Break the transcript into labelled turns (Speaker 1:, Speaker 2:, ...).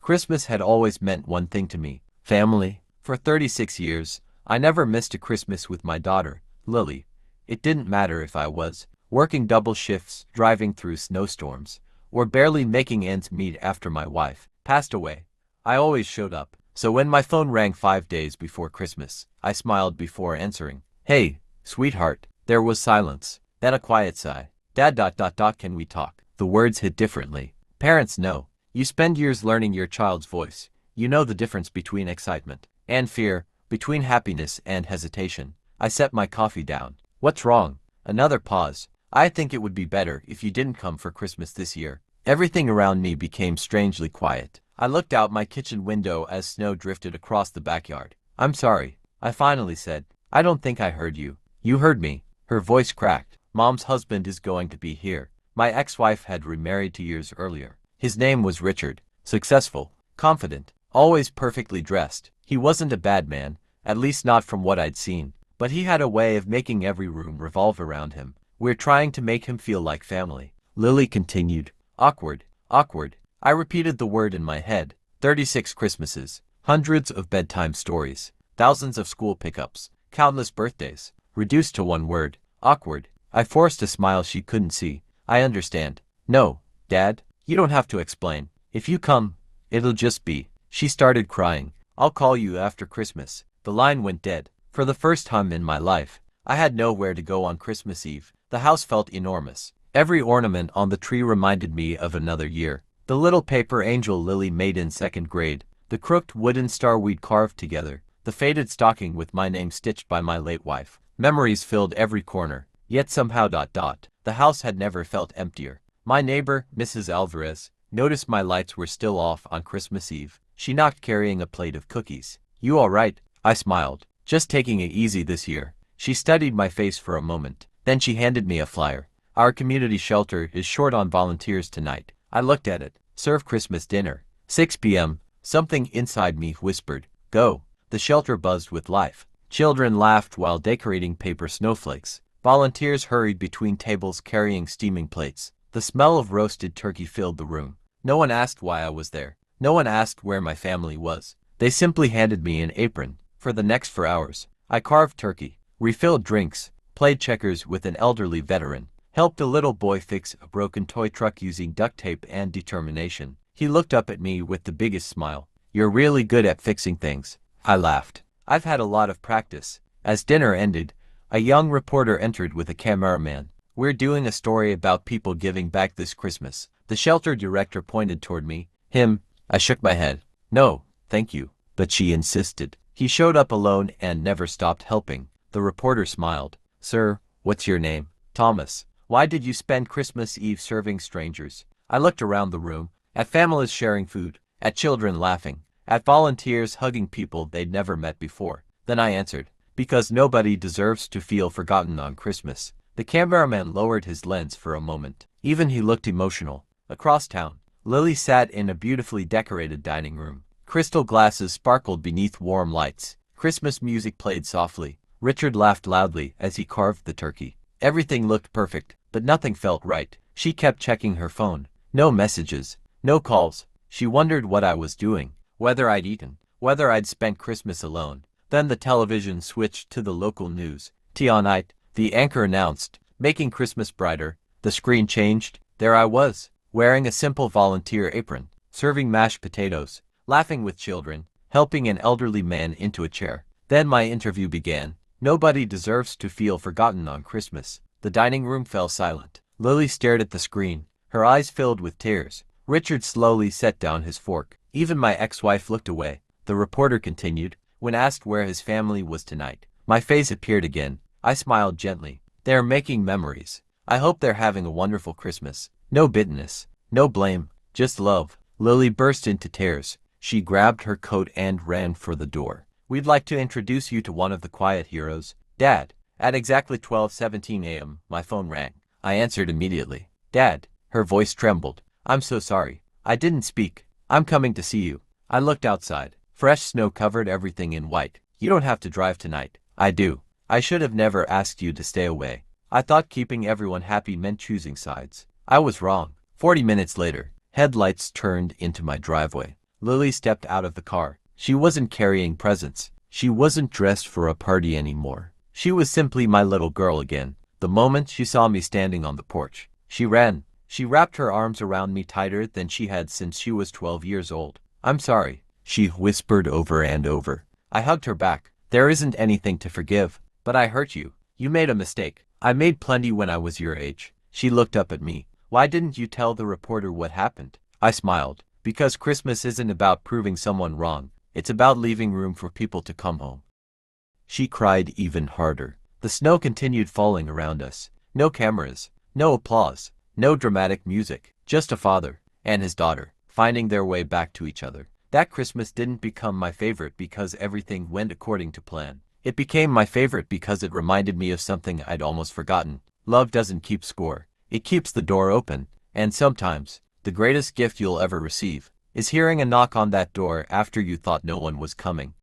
Speaker 1: Christmas had always meant one thing to me: family. For 36 years, I never missed a Christmas with my daughter, Lily. It didn't matter if I was working double shifts, driving through snowstorms, or barely making ends meet after my wife passed away. I always showed up. So when my phone rang 5 days before Christmas, I smiled before answering. "Hey, sweetheart." There was silence, then a quiet sigh. "Dad, can we talk?" The words hit differently. Parents know. You spend years learning your child's voice. You know the difference between excitement and fear, between happiness and hesitation. I set my coffee down. "What's wrong?" Another pause. "I think it would be better if you didn't come for Christmas this year." Everything around me became strangely quiet. I looked out my kitchen window as snow drifted across the backyard. "I'm sorry," I finally said. "I don't think I heard you." "You heard me." Her voice cracked. "Mom's husband is going to be here." My ex-wife had remarried 2 years earlier. His name was Richard. Successful, confident, always perfectly dressed. He wasn't a bad man, at least not from what I'd seen, but he had a way of making every room revolve around him. "We're trying to make him feel like family," Lily continued. "Awkward, awkward." I repeated the word in my head. 36 Christmases, hundreds of bedtime stories, thousands of school pickups, countless birthdays, reduced to one word: awkward. I forced a smile she couldn't see. "I understand." "No, Dad, you don't have to explain. If you come, it'll just be." She started crying. "I'll call you after Christmas." The line went dead. For the first time in my life, I had nowhere to go on Christmas Eve. The house felt enormous. Every ornament on the tree reminded me of another year. The little paper angel Lily made in 2nd grade, the crooked wooden star we'd carved together, the faded stocking with my name stitched by my late wife. Memories filled every corner, yet somehow the house had never felt emptier. My neighbor, Mrs. Alvarez, noticed my lights were still off on Christmas Eve. She knocked carrying a plate of cookies. "You all right?" I smiled. "Just taking it easy this year." She studied my face for a moment. Then she handed me a flyer. "Our community shelter is short on volunteers tonight." I looked at it. "Serve Christmas dinner. 6 p.m. Something inside me whispered, "Go." The shelter buzzed with life. Children laughed while decorating paper snowflakes. Volunteers hurried between tables carrying steaming plates. The smell of roasted turkey filled the room. No one asked why I was there. No one asked where my family was. They simply handed me an apron. For the next 4 hours, I carved turkey, refilled drinks, played checkers with an elderly veteran, helped a little boy fix a broken toy truck using duct tape and determination. He looked up at me with the biggest smile. "You're really good at fixing things." I laughed. "I've had a lot of practice." As dinner ended, a young reporter entered with a cameraman. "We're doing a story about people giving back this Christmas." The shelter director pointed toward me. "Him?" I shook my head. "No, thank you." But she insisted. "He showed up alone and never stopped helping." The reporter smiled. "Sir, what's your name?" "Thomas." "Why did you spend Christmas Eve serving strangers?" I looked around the room, at families sharing food, at children laughing, at volunteers hugging people they'd never met before. Then I answered, "Because nobody deserves to feel forgotten on Christmas." The cameraman lowered his lens for a moment. Even he looked emotional. Across town, Lily sat in a beautifully decorated dining room. Crystal glasses sparkled beneath warm lights. Christmas music played softly. Richard laughed loudly as he carved the turkey. Everything looked perfect, but nothing felt right. She kept checking her phone. No messages, no calls. She wondered what I was doing, whether I'd eaten, whether I'd spent Christmas alone. Then the television switched to the local news. Tonight, the anchor announced, "Making Christmas brighter." The screen changed. There I was, wearing a simple volunteer apron, serving mashed potatoes, laughing with children, helping an elderly man into a chair. Then my interview began. Nobody deserves to feel forgotten on Christmas. The dining room fell silent. Lily stared at the screen, her eyes filled with tears. Richard slowly set down his fork. Even my ex-wife looked away. The reporter continued. When asked where his family was tonight, my face appeared again. I smiled gently. "They're making memories. I hope they're having a wonderful Christmas." No bitterness, no blame, just love. Lily burst into tears. She grabbed her coat and ran for the door. "We'd like to introduce you to one of the quiet heroes, Dad." At exactly 12:17 a.m., my phone rang. I answered immediately. "Dad." Her voice trembled. "I'm so sorry. I didn't speak. I'm coming to see you." I looked outside. Fresh snow covered everything in white. "You don't have to drive tonight." "I do." "I should have never asked you to stay away. I thought keeping everyone happy meant choosing sides. I was wrong." 40 minutes later, headlights turned into my driveway. Lily stepped out of the car. She wasn't carrying presents. She wasn't dressed for a party anymore. She was simply my little girl again. The moment she saw me standing on the porch, she ran. She wrapped her arms around me tighter than she had since she was 12 years old. "I'm sorry," she whispered over and over. I hugged her back. "There isn't anything to forgive, but I hurt you. You made a mistake. I made plenty when I was your age." She looked up at me. "Why didn't you tell the reporter what happened?" I smiled. "Because Christmas isn't about proving someone wrong. It's about leaving room for people to come home." She cried even harder. The snow continued falling around us. No cameras, no applause, no dramatic music, just a father and his daughter finding their way back to each other. That Christmas didn't become my favorite because everything went according to plan. It became my favorite because it reminded me of something I'd almost forgotten. Love doesn't keep score. It keeps the door open. And sometimes, the greatest gift you'll ever receive is hearing a knock on that door after you thought no one was coming.